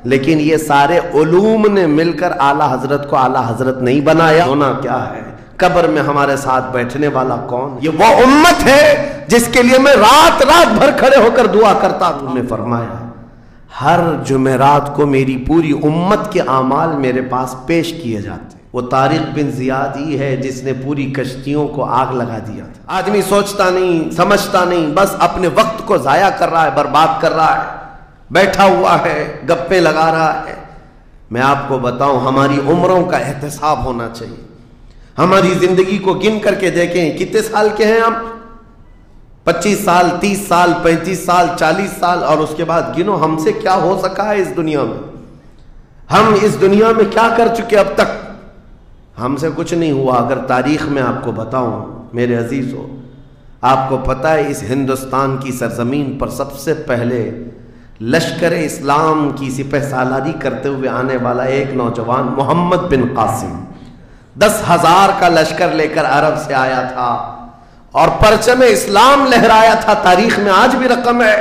لیکن یہ سارے علوم نے مل کر اعلیٰ حضرت کو اعلیٰ حضرت نہیں بنایا. ہونا کیا ہے؟ قبر میں ہمارے ساتھ بیٹھنے والا کون؟ یہ وہ امت ہے جس کے لیے میں رات رات بھر کھڑے ہو کر دعا کرتا ہوں. انہوں نے فرمایا ہر جمعرات کو میری پوری امت کے اعمال میرے پاس پیش کیے جاتے. وہ طارق بن زیاد ہی ہے جس نے پوری کشتیوں کو آگ لگا دیا تھا. آدمی سوچتا نہیں، سمجھتا نہیں، بس اپنے وقت کو ضائع کر رہا ہے، برباد کر رہا ہے، بیٹھا ہوا ہے، گپیں لگا رہا ہے. میں آپ کو بتاؤں، ہماری عمروں کا احتساب ہونا چاہیے. ہماری زندگی کو گن کر کے دیکھیں کتنے سال کے ہیں ہم. 25 سال، 30 سال، 35 سال، 40 سال، اور اس کے بعد گنو ہم سے کیا ہو سکا ہے اس دنیا میں. ہم اس دنیا میں کیا کر چکے اب تک؟ ہم سے کچھ نہیں ہوا. اگر تاریخ میں آپ کو بتاؤں میرے عزیزو، آپ کو پتہ ہے اس ہندوستان کی سرزمین پر سب سے پہلے لشکر اسلام کی سپہ سالاری کرتے ہوئے آنے والا ایک نوجوان محمد بن قاسم 10,000 کا لشکر لے کر عرب سے آیا تھا اور پرچم اسلام لہرایا تھا. تاریخ میں آج بھی رقم ہے.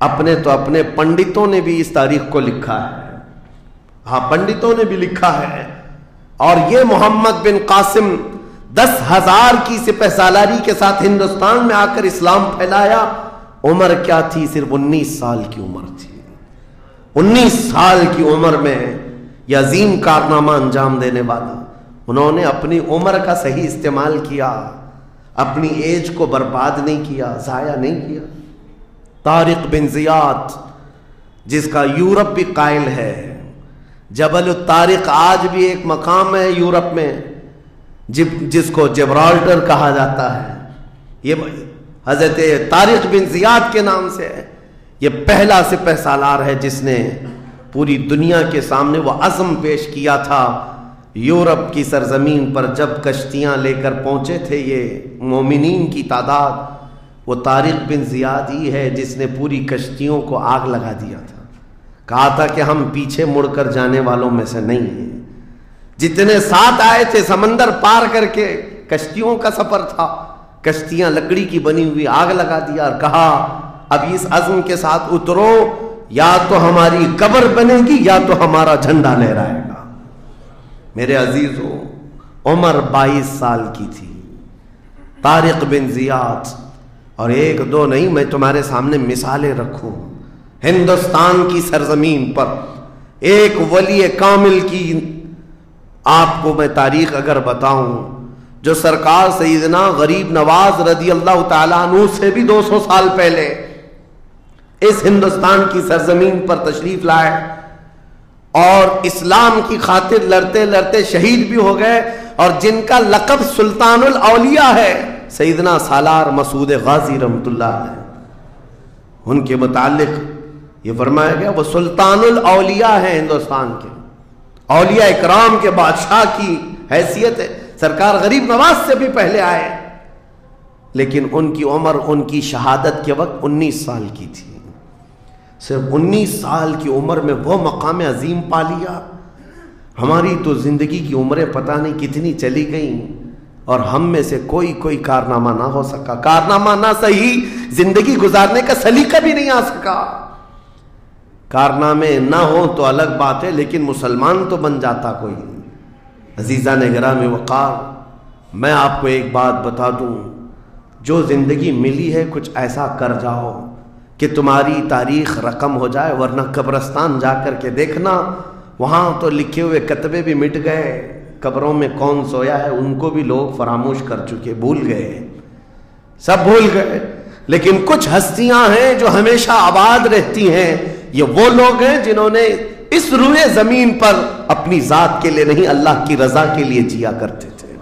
اپنے تو اپنے پنڈتوں نے بھی اس تاریخ کو لکھا ہے. ہاں، پنڈتوں نے بھی لکھا ہے. اور یہ محمد بن قاسم 10,000 کی سپہ سالاری کے ساتھ ہندوستان میں آ کر اسلام پھیلایا. عمر کیا تھی؟ صرف 19 سال کی عمر تھی. 19 سال کی عمر میں یہ عظیم کارنامہ انجام دینے والا، انہوں نے اپنی عمر کا صحیح استعمال کیا، اپنی ایج کو برباد نہیں کیا، ضائع نہیں کیا. طارق بن زیاد جس کا یورپ بھی قائل ہے، جبل الطارق آج بھی ایک مقام ہے یورپ میں جس کو جبرالٹر کہا جاتا ہے. یہ حضرت طارق بن زیاد کے نام سے ہے. یہ پہلا سپہ سالار ہے جس نے پوری دنیا کے سامنے وہ عزم پیش کیا تھا. یورپ کی سرزمین پر جب کشتیاں لے کر پہنچے تھے یہ مومنین کی تعداد، وہ طارق بن زیاد ہی ہے جس نے پوری کشتیوں کو آگ لگا دیا تھا. کہا تھا کہ ہم پیچھے مڑ کر جانے والوں میں سے نہیں ہیں. جتنے ساتھ آئے تھے سمندر پار کر کے، کشتیوں کا سفر تھا، کشتیاں لکڑی کی بنی ہوئی، آگ لگا دیا اور کہا اب اس عزم کے ساتھ اترو، یا تو ہماری قبر بنے گی یا تو ہمارا جھنڈا لہرائے گا. میرے عزیزو، عمر 22 سال کی تھی. طارق بن زیاد، اور ایک دو نہیں، میں تمہارے سامنے مثالیں رکھوں. ہندوستان کی سرزمین پر ایک ولی کامل کی آپ کو میں تاریخ اگر بتاؤں، جو سرکار سیدنا غریب نواز رضی اللہ تعالیٰ عنہ سے بھی 200 سال پہلے اس ہندوستان کی سرزمین پر تشریف لائے اور اسلام کی خاطر لڑتے لڑتے شہید بھی ہو گئے، اور جن کا لقب سلطان الاولیاء ہے، سیدنا سالار مسعود غازی رحمۃ اللہ علیہ. ان کے متعلق یہ فرمایا گیا وہ سلطان الاولیاء ہیں، ہندوستان کے اولیاء اکرام کے بادشاہ کی حیثیت ہے. سرکار غریب نواز سے بھی پہلے آئے، لیکن ان کی عمر ان کی شہادت کے وقت 19 سال کی تھی. صرف 19 سال کی عمر میں وہ مقام عظیم پا لیا. ہماری تو زندگی کی عمریں پتہ نہیں کتنی چلی گئیں اور ہم میں سے کوئی کارنامہ نہ ہو سکا. کارنامہ نہ صحیح، زندگی گزارنے کا سلیقہ بھی نہیں آ سکا. کارنامے نہ ہوں تو الگ بات ہے، لیکن مسلمان تو بن جاتا کوئی. عزیزان گرامی وقار، میں آپ کو ایک بات بتا دوں، جو زندگی ملی ہے کچھ ایسا کر جاؤ کہ تمہاری تاریخ رقم ہو جائے، ورنہ قبرستان جا کر کے دیکھنا، وہاں تو لکھے ہوئے کتبے بھی مٹ گئے. قبروں میں کون سویا ہے ان کو بھی لوگ فراموش کر چکے، بھول گئے، سب بھول گئے. لیکن کچھ ہستیاں ہیں جو ہمیشہ آباد رہتی ہیں. یہ وہ لوگ ہیں جنہوں نے اس روئے زمین پر اپنی ذات کے لیے نہیں، اللہ کی رضا کے لیے جیا کرتے تھے،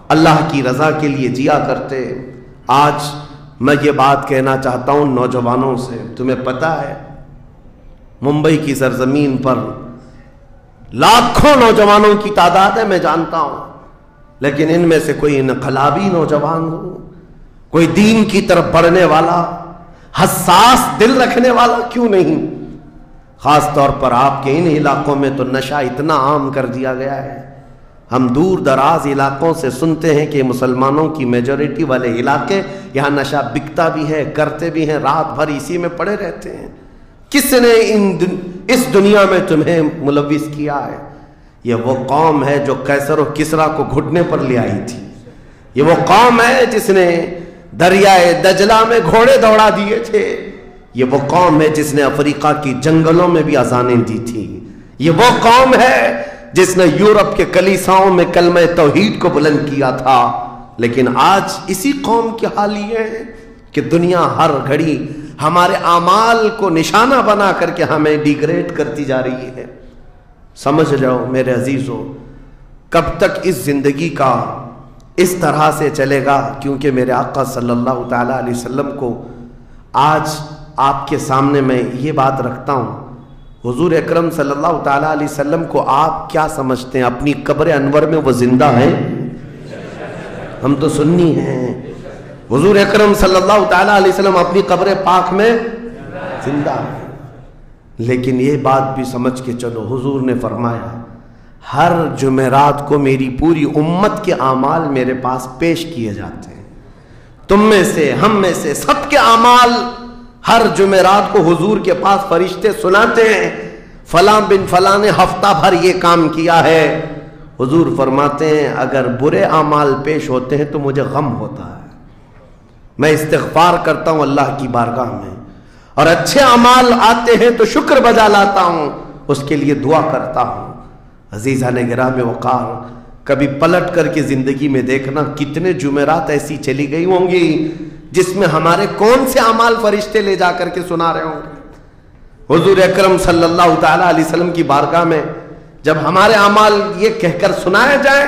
اللہ کی رضا کے لیے جیا کرتے. آج میں یہ بات کہنا چاہتا ہوں نوجوانوں سے، تمہیں پتہ ہے ممبئی کی سرزمین پر لاکھوں نوجوانوں کی تعداد ہے، میں جانتا ہوں، لیکن ان میں سے کوئی انقلابی نوجوان ہو، کوئی دین کی طرف بڑھنے والا، حساس دل رکھنے والا کیوں نہیں؟ خاص طور پر آپ کے ان علاقوں میں تو نشہ اتنا عام کر دیا گیا ہے. ہم دور دراز علاقوں سے سنتے ہیں کہ مسلمانوں کی میجورٹی والے علاقے، یہاں نشہ بکتا بھی ہے، کرتے بھی ہیں، رات بھر اسی میں پڑے رہتے ہیں. کس نے اس دنیا میں تمہیں ملوث کیا ہے۔ یہ وہ قوم ہے جو قیصر و کسریٰ کو گھٹنے پر لے آئی تھی۔ یہ وہ قوم ہے جس نے دریائے دجلہ میں گھوڑے دوڑا دیے تھے۔ یہ وہ قوم ہے جس نے افریقہ کی جنگلوں میں بھی اذانیں دی تھی۔ یہ وہ قوم ہے جس نے یورپ کے کلیساؤں میں کلمہ توحید کو بلند کیا تھا۔ لیکن آج اسی قوم کی حال یہ ہے کہ دنیا ہر گھڑی ہمارے اعمال کو نشانہ بنا کر کے ہمیں ڈیگریڈ کرتی جا رہی ہے۔ سمجھ جاؤ میرے عزیزو، کب تک اس زندگی کا اس طرح سے چلے گا؟ کیونکہ میرے آقا صلی اللہ تعالیٰ علیہ وسلم کو آج آپ کے سامنے میں یہ بات رکھتا ہوں، حضور اکرم صلی اللہ تعالیٰ علیہ وسلم کو آپ کیا سمجھتے ہیں؟ اپنی قبر انور میں وہ زندہ ہیں؟ ہم تو سنی ہیں۔ حضور اکرم صلی اللہ تعالیٰ علیہ وسلم اپنی قبر پاک میں زندہ ہیں، لیکن یہ بات بھی سمجھ کے چلو، حضور نے فرمایا ہر جمعرات کو میری پوری امت کے اعمال میرے پاس پیش کیے جاتے ہیں۔ تم میں سے، ہم میں سے، سب کے اعمال ہر جمعرات کو حضور کے پاس فرشتے سناتے ہیں، فلاں بن فلاں نے ہفتہ بھر یہ کام کیا ہے۔ حضور فرماتے ہیں اگر برے اعمال پیش ہوتے ہیں تو مجھے غم ہوتا ہے، میں استغفار کرتا ہوں اللہ کی بارگاہ میں، اور اچھے اعمال آتے ہیں تو شکر بجا لاتا ہوں، اس کے لیے دعا کرتا ہوں۔ عزیزان گرامی وقار، کبھی پلٹ کر کے زندگی میں دیکھنا کتنے جمعرات ایسی چلی گئی ہوں گی جس میں ہمارے کون سے اعمال فرشتے لے جا کر کے سنا رہے ہوں گے۔ حضور اکرم صلی اللہ تعالیٰ علیہ وسلم کی بارگاہ میں جب ہمارے اعمال یہ کہہ کر سنائے جائیں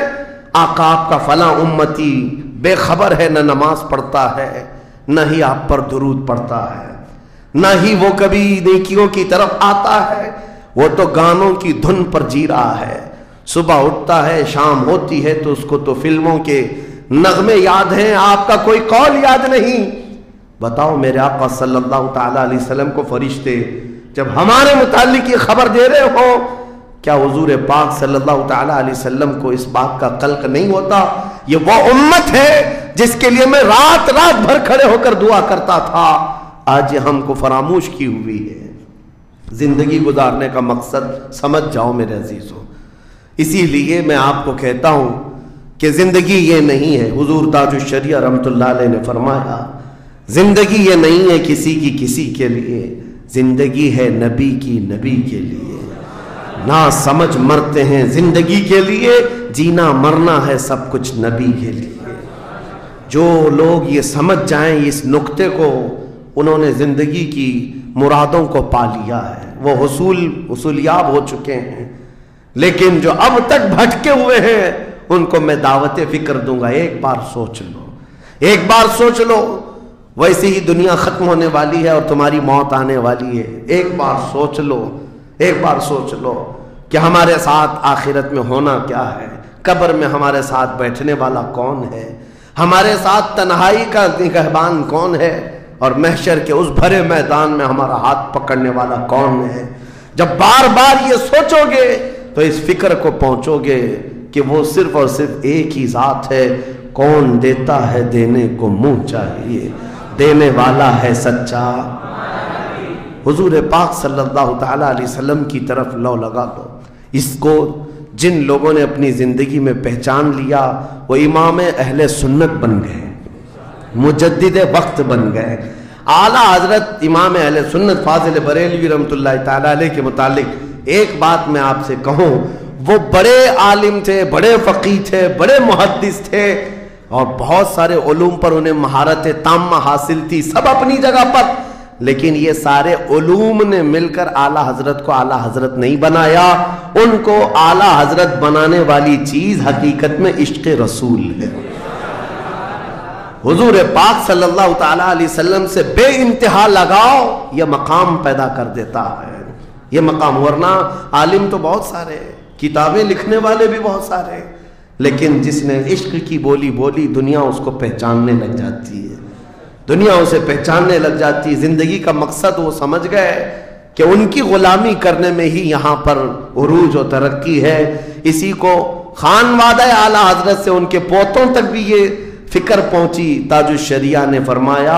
آقا آپ کا فلاں امتی بے خبر ہے، نہ نماز پڑھتا ہے، نہ ہی آپ پر درود پڑھتا ہے، نہ ہی وہ کبھی نیکیوں کی طرف آتا ہے، وہ تو گانوں کی دھن پر جی رہا ہے، صبح اٹھتا ہے شام ہوتی ہے تو اس کو تو فلموں کے نغمے یاد ہیں، آپ کا کوئی قول یاد نہیں۔ بتاؤ میرے آقا صلی اللہ تعالیٰ علیہ وسلم کو فرشتے جب ہمارے متعلق یہ خبر دے رہے ہو، کیا حضور پاک صلی اللہ تعالیٰ علیہ وسلم کو اس بات کا قلق نہیں ہوتا؟ یہ وہ امت ہے جس کے لیے میں رات رات بھر کھڑے ہو کر دعا کرتا تھا، آج یہ ہم کو فراموش کی ہوئی ہے۔ زندگی گزارنے کا مقصد سمجھ جاؤ میرے عزیزوں۔ اسی لیے میں آپ کو کہتا ہوں کہ زندگی یہ نہیں ہے، حضور تاج الشریعہ رحمۃ اللہ علیہ نے فرمایا زندگی یہ نہیں ہے کسی کے لیے، زندگی ہے نبی کی نبی کے لیے۔ نہ سمجھ مرتے ہیں زندگی کے لیے، جینا مرنا ہے سب کچھ نبی کے لیے۔ جو لوگ یہ سمجھ جائیں اس نقطے کو، انہوں نے زندگی کی مرادوں کو پا لیا ہے، وہ حصولیاب ہو چکے ہیں۔ لیکن جو اب تک بھٹکے ہوئے ہیں ان کو میں دعوت فکر دوں گا، ایک بار سوچ لو، ایک بار سوچ لو، ویسے ہی دنیا ختم ہونے والی ہے اور تمہاری موت آنے والی ہے۔ ایک بار سوچ لو، ایک بار سوچ لو کہ ہمارے ساتھ آخرت میں ہونا کیا ہے، قبر میں ہمارے ساتھ بیٹھنے والا کون ہے، ہمارے ساتھ تنہائی کا نگہبان کون ہے، اور محشر کے اس بھرے میدان میں ہمارا ہاتھ پکڑنے والا کون ہے۔ جب بار بار یہ سوچو گے تو اس فکر کو پہنچو گے کہ وہ صرف اور صرف ایک ہی ذات ہے، کون دیتا ہے دینے کو منہ چاہیے، دینے والا ہے سچا۔ حضور پاک صلی اللہ تعالیٰ علیہ وسلم کی طرف لو لگا دو۔ اس کو جن لوگوں نے اپنی زندگی میں پہچان لیا وہ امام اہل سنت بن گئے، مجدد وقت بن گئے۔ اعلیٰ حضرت امام اہل سنت فاضل بریلوی رحمۃ اللہ تعالیٰ علیہ کے متعلق ایک بات میں آپ سے کہوں، وہ بڑے عالم تھے، بڑے فقیہ تھے، بڑے محدث تھے، اور بہت سارے علوم پر انہیں مہارت تامہ حاصل تھی، سب اپنی جگہ پر، لیکن یہ سارے علوم نے مل کر اعلیٰ حضرت کو اعلیٰ حضرت نہیں بنایا۔ ان کو اعلیٰ حضرت بنانے والی چیز حقیقت میں عشق رسول ہے۔ حضور پاک صلی اللہ تعالیٰ علیہ وسلم سے بے انتہا لگاؤ یہ مقام پیدا کر دیتا ہے، یہ مقام۔ ورنہ عالم تو بہت سارے، کتابیں لکھنے والے بھی بہت سارے، لیکن جس نے عشق کی بولی بولی دنیا اس کو پہچاننے لگ جاتی ہے، دنیا اسے پہچاننے لگ جاتی ہے۔ زندگی کا مقصد وہ سمجھ گئے کہ ان کی غلامی کرنے میں ہی یہاں پر عروج و ترقی ہے۔ اسی کو خانوادہ اعلیٰ حضرت سے ان کے پوتوں تک بھی یہ فکر پہنچی۔ تاج الشریعہ نے فرمایا